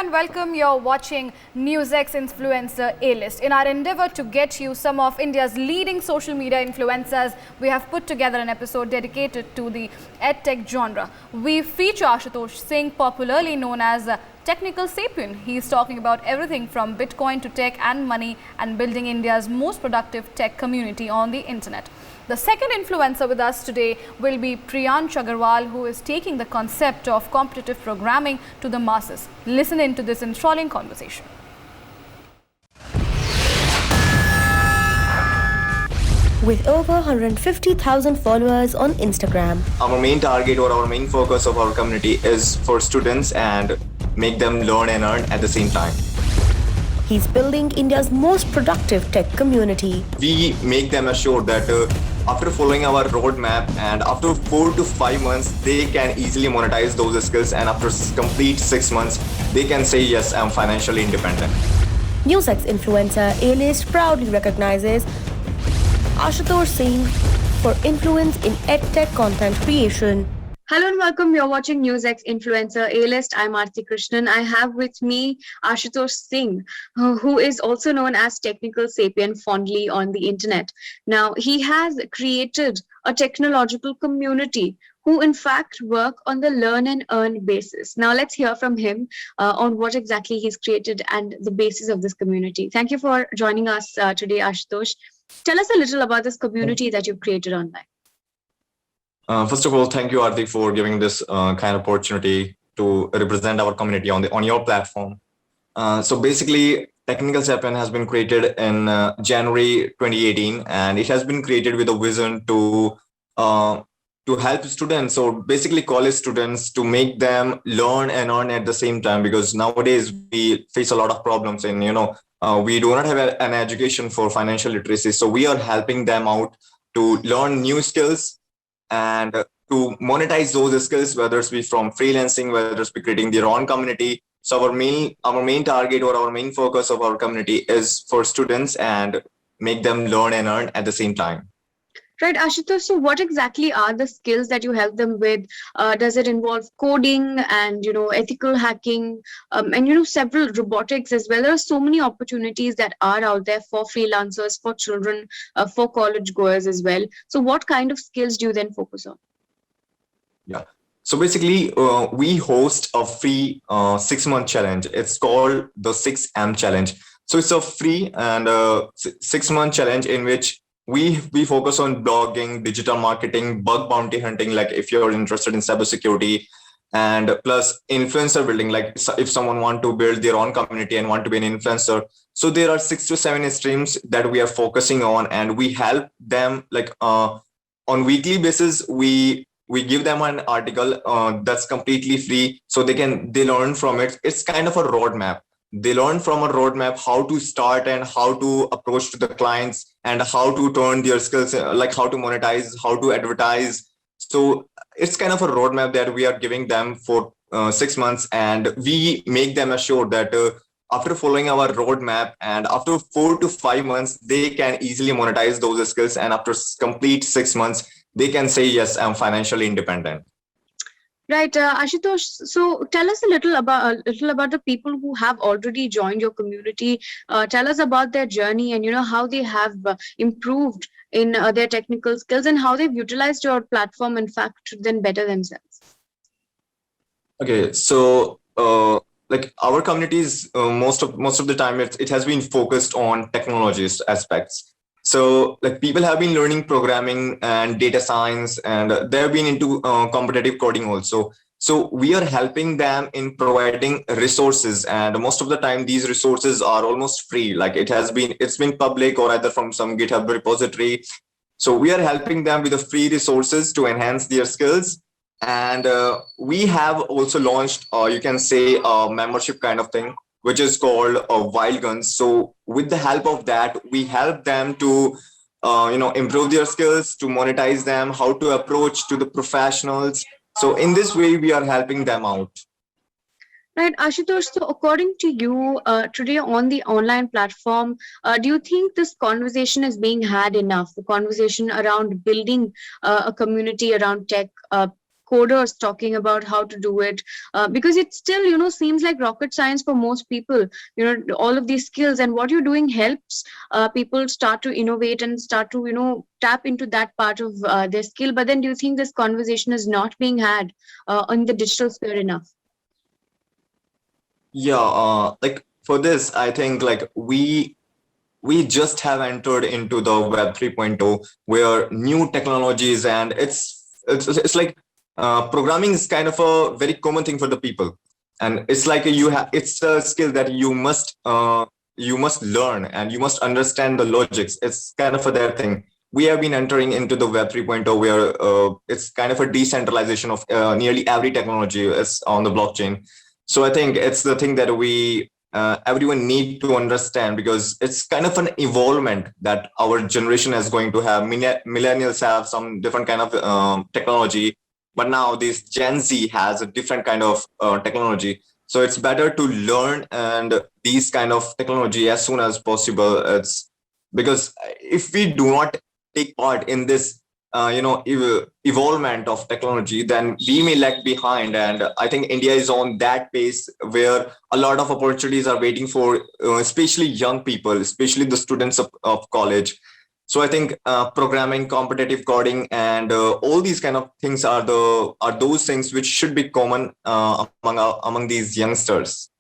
and welcome. You're watching NewsX Influencer A-List. In our endeavor to get you some of India's leading social media influencers, we have put together an episode dedicated to the Edtech genre. We feature Ashutosh Singh, popularly known as Technical Sapien. He's talking about everything from Bitcoin to tech and money and building India's most productive tech community on the internet. The second influencer with us today will be Priyansh Agarwal, who is taking the concept of competitive programming to the masses. Listen in to this enthralling conversation. With over 150,000 followers on Instagram. Our main target or our main focus of our community is for students and make them learn and earn at the same time. He's building India's most productive tech community. We make them assured that after following our roadmap and after 4 to 5 months, they can easily monetize those skills, and after complete 6 months, they can say, yes, I'm financially independent. NewsX Influencer A-List proudly recognizes Ashutosh Singh for influence in Edtech content creation. Hello and welcome. You're watching NewsX Influencer A-List. I'm Aarti Krishnan. I have with me Ashutosh Singh, who is also known as Technical Sapien fondly on the internet. Now, he has created a technological community who in fact work on the learn and earn basis. Now, let's hear from him on what exactly he's created and the basis of this community. Thank you for joining us today, Ashutosh. Tell us a little about this community that you've created online. First of all, thank you, Aarti, for giving this kind of opportunity to represent our community on your platform. So basically, Technical Sapien has been created in January 2018, and it has been created with a vision to help students, so basically college students, to make them learn and earn at the same time, because nowadays we face a lot of problems and we do not have an education for financial literacy. So we are helping them out to learn new skills and to monetize those skills, whether it's be from freelancing, whether it's be creating their own community. So our main target or our main focus of our community is for students and make them learn and earn at the same time. Right, Ashutosh, so what exactly are the skills that you help them with? Does it involve coding and, ethical hacking and, several robotics as well? There are so many opportunities that are out there for freelancers, for children, for college goers as well. So what kind of skills do you then focus on? Yeah. So basically, we host a free 6-month challenge. It's called the 6M challenge. So it's a free and 6-month challenge in which we focus on blogging, digital marketing, bug bounty hunting, like if you're interested in cybersecurity, and plus influencer building, like if someone want to build their own community and want to be an influencer. So there are 6 to 7 streams that we are focusing on, and we help them on weekly basis. We give them an article that's completely free, so they learn from it. It's kind of a roadmap. They learn from a roadmap how to start and how to approach to the clients and how to turn their skills, like how to monetize, how to advertise. So it's kind of a roadmap that we are giving them for 6 months, and we make them assured that after following our roadmap and after 4 to 5 months, they can easily monetize those skills, and after complete 6 months, they can say, yes, I'm financially independent. Right, Ashutosh. So tell us a little about the people who have already joined your community. Tell us about their journey and how they have improved in their technical skills and how they've utilized your platform, in fact, to then better themselves. Okay, so like our communities, most of the time it has been focused on technologist aspects. So like people have been learning programming and data science, and they've been into competitive coding also. So we are helping them in providing resources, and most of the time these resources are almost free. Like it's been public or either from some GitHub repository. So we are helping them with the free resources to enhance their skills. And we have also launched, you can say, a membership kind of thing, which is called Wild Guns. So with the help of that, we help them to, improve their skills, to monetize them, how to approach to the professionals. So in this way, we are helping them out. Right, Ashutosh, so according to you, today on the online platform, do you think this conversation is being had enough? The conversation around building a community around tech, coders talking about how to do it, because it still, seems like rocket science for most people, all of these skills, and what you're doing helps people start to innovate and start to, tap into that part of their skill. But then do you think this conversation is not being had on the digital sphere enough? Yeah, like for this, I think like we just have entered into the Web 3.0, where new technologies, and it's like programming is kind of a very common thing for the people, and it's like it's a skill that you must learn, and you must understand the logics. It's kind of a that thing. We have been entering into the Web 3.0, where it's kind of a decentralization of nearly every technology is on the blockchain. So I think it's the thing that we everyone need to understand, because it's kind of an evolvement that our generation is going to have. Millennials have some different kind of technology, but now this Gen Z has a different kind of technology. So it's better to learn and these kind of technology as soon as possible. It's because if we do not take part in this evolvement of technology, then we may lag behind. And I think India is on that pace where a lot of opportunities are waiting for especially young people, especially the students of college. So I think programming, competitive coding, and all these kind of things are those things which should be common among these youngsters.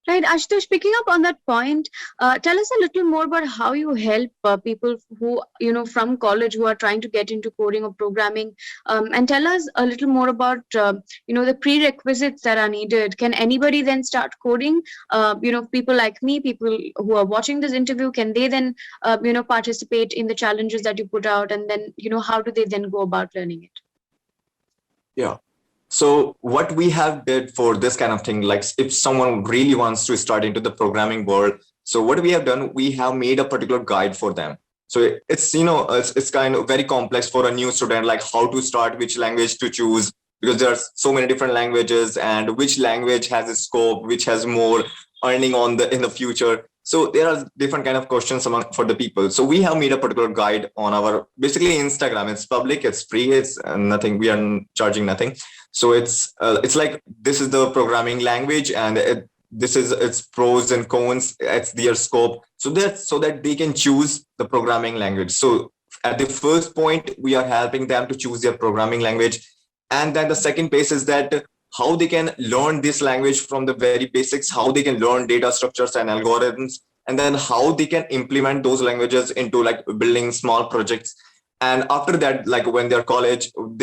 Right, Ashutosh, picking up on that point, tell us a little more about how you help people who, from college who are trying to get into coding or programming, and tell us a little more about, the prerequisites that are needed. Can anybody then start coding? People like me, people who are watching this interview, can they then, participate in the challenges that you put out? And then, how do they then go about learning it? Yeah. So what we have did for this kind of thing, like if someone really wants to start into the programming world, so what we have done, we have made a particular guide for them. So it's kind of very complex for a new student, like how to start, which language to choose, because there are so many different languages, and which language has a scope, which has more earning in the future. So there are different kind of questions for the people. So we have made a particular guide on our basically Instagram. It's public, it's free, it's nothing. We are charging nothing. So it's like this is the programming language, and this is its pros and cons. It's their scope. So that they can choose the programming language. So at the first point, we are helping them to choose their programming language, and then the second phase is that how they can learn this language from the very basics, how they can learn data structures and algorithms, and then how they can implement those languages into like building small projects. And after that, like when they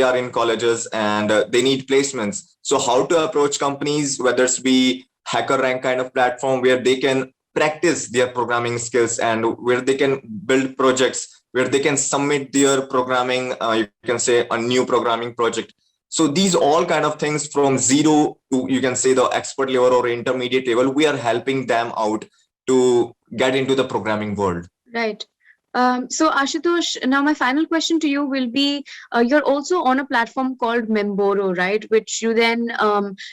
are in colleges, and they need placements. So how to approach companies, whether it's be HackerRank kind of platform where they can practice their programming skills, and where they can build projects, where they can submit their programming, you can say a new programming project. So these all kind of things from zero to, you can say, the expert level or intermediate level, we are helping them out to get into the programming world. Right. So Ashutosh, now my final question to you will be, you're also on a platform called Memboro, right? Which you then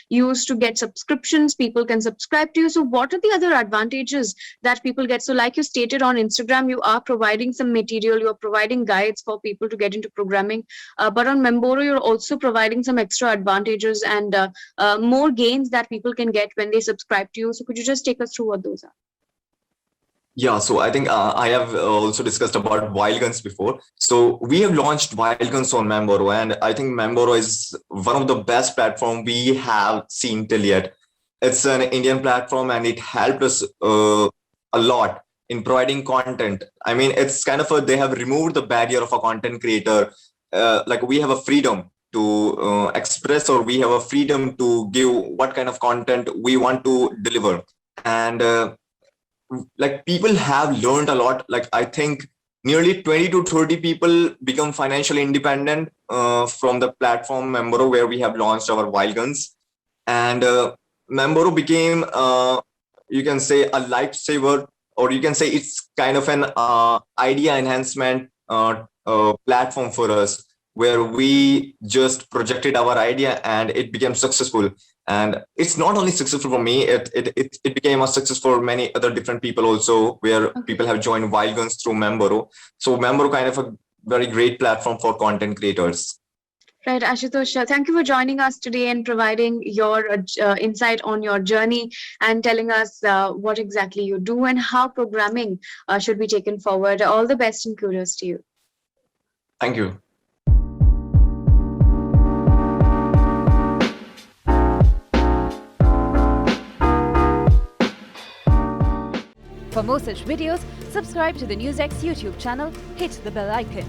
use to get subscriptions. People can subscribe to you. So what are the other advantages that people get? So like you stated on Instagram, you are providing some material, you're providing guides for people to get into programming. But on Memboro, you're also providing some extra advantages and more gains that people can get when they subscribe to you. So could you just take us through what those are? Yeah, so I think I have also discussed about wild guns before. So we have launched wild guns on Memboro, and I think Memboro is one of the best platform we have seen till yet. It's an Indian platform, and it helped us a lot in providing content. I mean, it's kind of they have removed the barrier of a content creator. Like we have a freedom to express, or we have a freedom to give what kind of content we want to deliver. And like people have learned a lot. Like I think nearly 20 to 30 people become financially independent from the platform Memboro, where we have launched our wild guns. And Memboro became you can say a lifesaver, or you can say it's kind of an idea enhancement platform for us, where we just projected our idea and it became successful. And it's not only successful for me, it became a success for many other different people also, where people have joined wild guns through Memboro. So Memboro kind of a very great platform for content creators. Right, Ashutosh, thank you for joining us today and providing your insight on your journey and telling us what exactly you do and how programming should be taken forward. All the best and kudos to you. Thank you. For more such videos, subscribe to the NewsX YouTube channel, hit the bell icon.